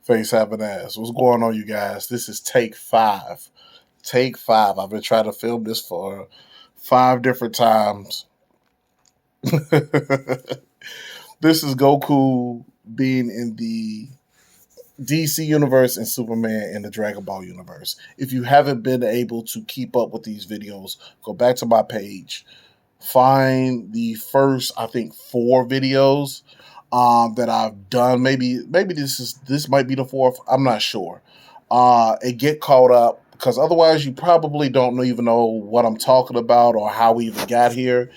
Face having ass. What's going on, you guys? This is take five. Take five. I've been trying to film this for five different times. This is Goku being in the DC universe and Superman in the Dragon Ball universe. If you haven't been able to keep up with these videos, go back to my page. Find the first, I think, four videos that I've done. Maybe this might be the fourth. I'm not sure. And get caught up because otherwise you probably don't even know what I'm talking about or how we even got here.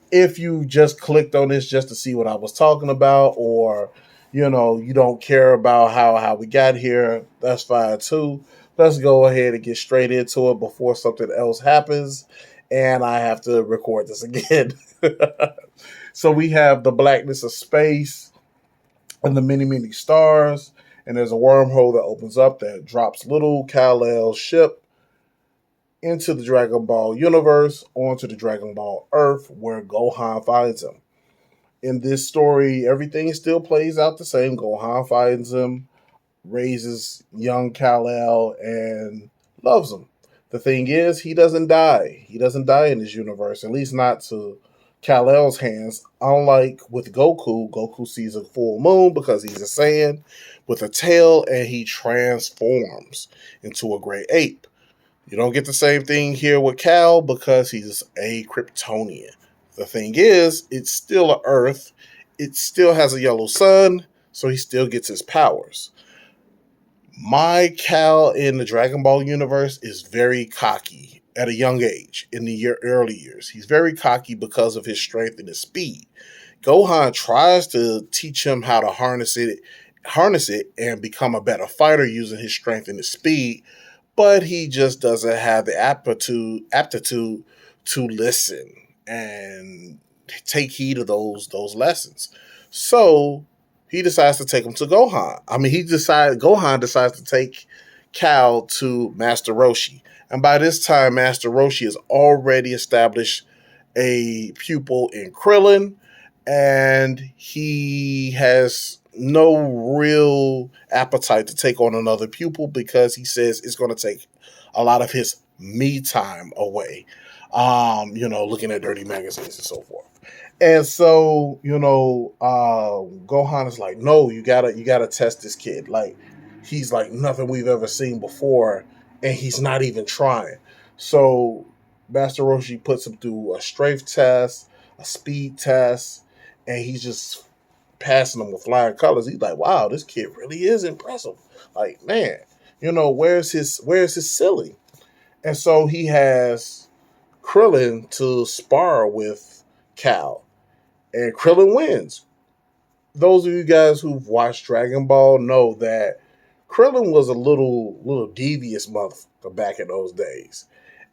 If you just clicked on this just to see what I was talking about, or you don't care about how we got here, that's fine too. Let's go ahead and get straight into it before something else happens and I have to record this again. So we have the blackness of space and the many, many stars, and there's a wormhole that opens up that drops little Kal-El's ship into the Dragon Ball universe onto the Dragon Ball Earth where Gohan finds him. In this story, everything still plays out the same. Gohan finds him, raises young Kal-El, and loves him. The thing is, he doesn't die. He doesn't die in this universe, at least not to Kal-El's hands. Unlike with Goku, Goku sees a full moon because he's a Saiyan with a tail, and he transforms into a gray ape. You don't get the same thing here with Cal because he's a Kryptonian. The thing is, it's still a Earth. It still has a yellow sun, so he still gets his powers. My Cal in the Dragon Ball universe is very cocky at a young age in the early years. He's very cocky because of his strength and his speed. Gohan tries to teach him how to harness it and become a better fighter using his strength and his speed, but he just doesn't have the aptitude to listen and take heed of those lessons. So he decides to take him to Gohan. Gohan decides to take Cal to Master Roshi. And by this time, Master Roshi has already established a pupil in Krillin, and he has no real appetite to take on another pupil because he says it's going to take a lot of his me time away. Looking at dirty magazines and so forth. And so, Gohan is like, no, you gotta test this kid. Like, he's like nothing we've ever seen before, and he's not even trying. So Master Roshi puts him through a strength test, a speed test, and he's just passing them with flying colors. He's like, wow, this kid really is impressive. Like, man, where's his ceiling? And so he has Krillin to spar with Cal, and Krillin wins. Those of you guys who've watched Dragon Ball know that Krillin was a little devious motherfucker back in those days,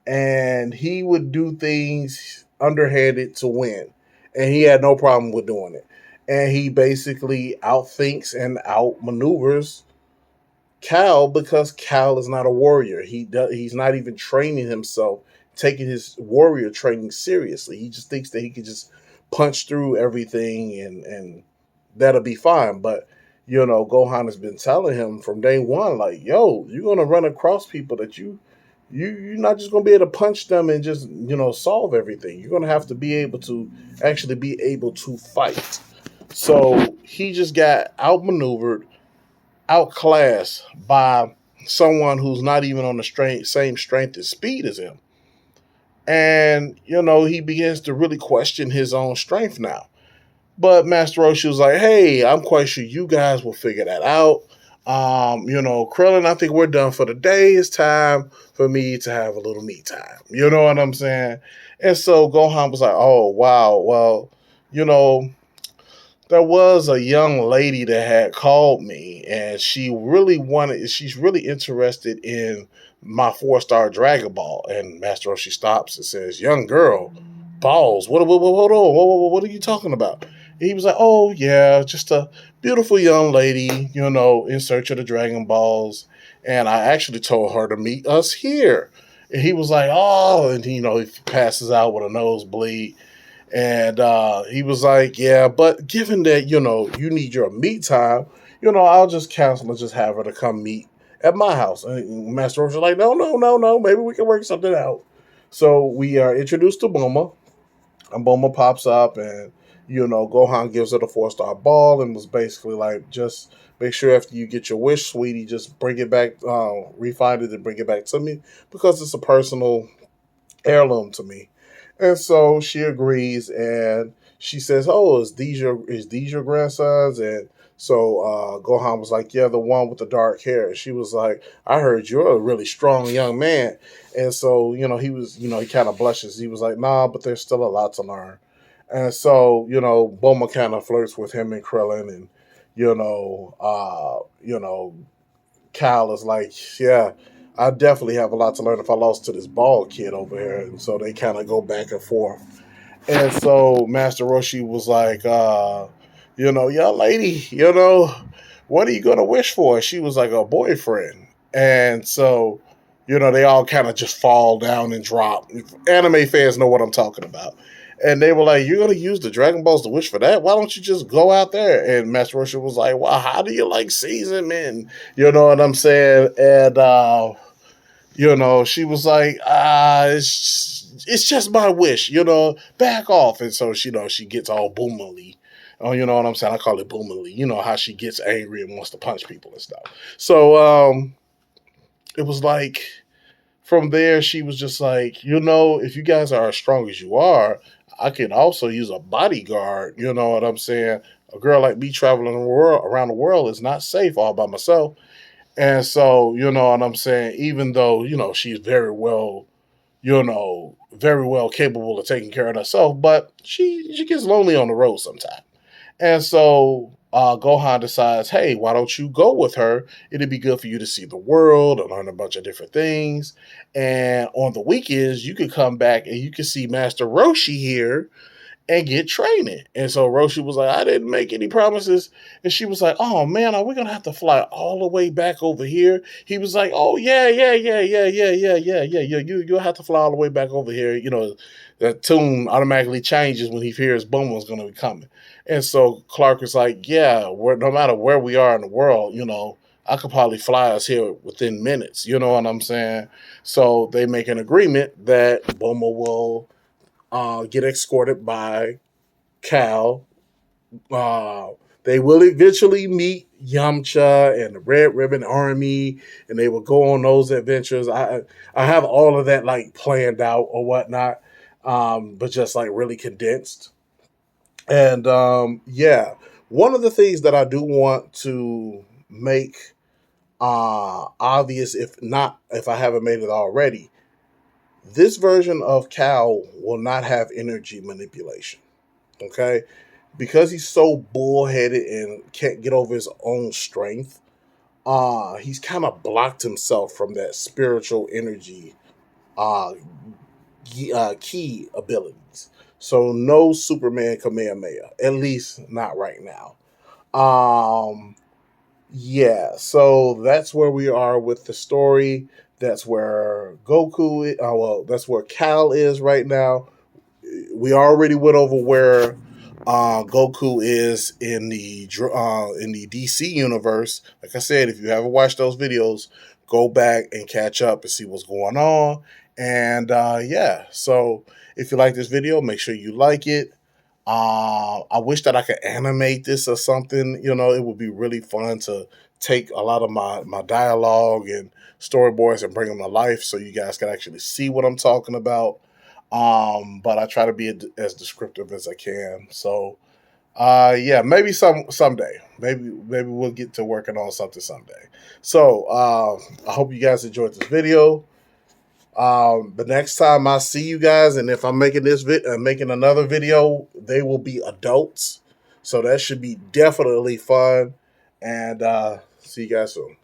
and he would do things underhanded to win, and he had no problem with doing it. And he basically outthinks and outmaneuvers Cal because Cal is not a warrior. He's not even training himself, taking his warrior training seriously. He just thinks that he could just punch through everything and that'll be fine. But Gohan has been telling him from day one, like, yo, you're gonna run across people that you're not just gonna be able to punch them and just solve everything. You're gonna have to be able to actually be able to fight. So he just got outmaneuvered, outclassed by someone who's not even on the same strength and speed as him. And, he begins to really question his own strength now. But Master Roshi was like, hey, I'm quite sure you guys will figure that out. Krillin, I think we're done for the day. It's time for me to have a little me time. You know what I'm saying? And so Gohan was like, oh, wow, well, there was a young lady that had called me, and she's really interested in my 4-star Dragon Ball. And Master Roshi stops and says, young girl, balls, hold on, what are you talking about? And he was like, oh yeah, just a beautiful young lady, in search of the Dragon Balls. And I actually told her to meet us here. And he was like, oh, and he passes out with a nosebleed. And he was like, yeah, but given that, you need your meet time, I'll just cancel and just have her to come meet at my house. And Master Roshi was like, no, no, no, no. Maybe we can work something out. So we are introduced to Bulma, and Bulma pops up, and Gohan gives her the 4-star ball, and was basically like, just make sure after you get your wish, sweetie, just bring it back, refine it, and bring it back to me because it's a personal heirloom to me. And so she agrees, and she says, "Oh, is these your grandsons?" And so Gohan was like, "Yeah, the one with the dark hair." And she was like, "I heard you're a really strong young man." And so he kind of blushes. He was like, "Nah, but there's still a lot to learn." And so Bulma kind of flirts with him and Krillin, and you know, uh, you know, Kyle is like, yeah, I definitely have a lot to learn if I lost to this bald kid over here. And so they kind of go back and forth. And so Master Roshi was like, young lady, what are you going to wish for? She was like, a boyfriend. And so, they all kind of just fall down and drop. Anime fans know what I'm talking about. And they were like, you're going to use the Dragon Balls to wish for that? Why don't you just go out there? And Master Roshi was like, well, how do you like seasoned men? You know what I'm saying? And, she was like, it's just my wish, back off. And so, she gets all boomily. Oh, you know what I'm saying? I call it boomily. You know how she gets angry and wants to punch people and stuff. So, it was like, from there, she was just like, if you guys are as strong as you are, I can also use a bodyguard. You know what I'm saying? A girl like me traveling around the world is not safe all by myself. And so, you know what I'm saying? Even though, she's very well capable of taking care of herself, but she gets lonely on the road sometimes. And so Gohan decides, hey, why don't you go with her? It'd be good for you to see the world and learn a bunch of different things. And on the weekends, you could come back and you could see Master Roshi here and get training. And so Roshi was like, I didn't make any promises. And she was like, oh man, are we gonna have to fly all the way back over here? He was like, oh yeah, yeah, yeah, yeah, yeah, yeah, yeah, yeah, yeah. You'll have to fly all the way back over here. That tune automatically changes when he hears Bulma's gonna be coming. And so Clark is like, yeah, no matter where we are in the world, I could probably fly us here within minutes. You know what I'm saying? So they make an agreement that Bulma will get escorted by Cal. Uh, they will eventually meet Yamcha and the Red Ribbon Army, and they will go on those adventures. I have all of that like planned out or whatnot, but just like really condensed. And yeah, one of the things that I do want to make obvious, if I haven't made it already, this version of Cal will not have energy manipulation. Okay, because he's so bullheaded and can't get over his own strength. He's kind of blocked himself from that spiritual energy uh, key abilities. So no Superman Kamehameha, at least not right now. Um, yeah, so that's where we are with the story. That's where that's where Cal is right now. We already went over where Goku is in the DC universe. Like I said, if you haven't watched those videos, go back and catch up and see what's going on. And yeah, so if you like this video, make sure you like it. I wish that I could animate this or something. It would be really fun to take a lot of my dialogue and storyboards and bring them to life so you guys can actually see what I'm talking about. But I try to be as descriptive as I can. So, yeah, maybe someday, maybe we'll get to working on something someday. So, I hope you guys enjoyed this video. The next time I see you guys, and if I'm making making another video, they will be adults. So that should be definitely fun. And see you guys soon.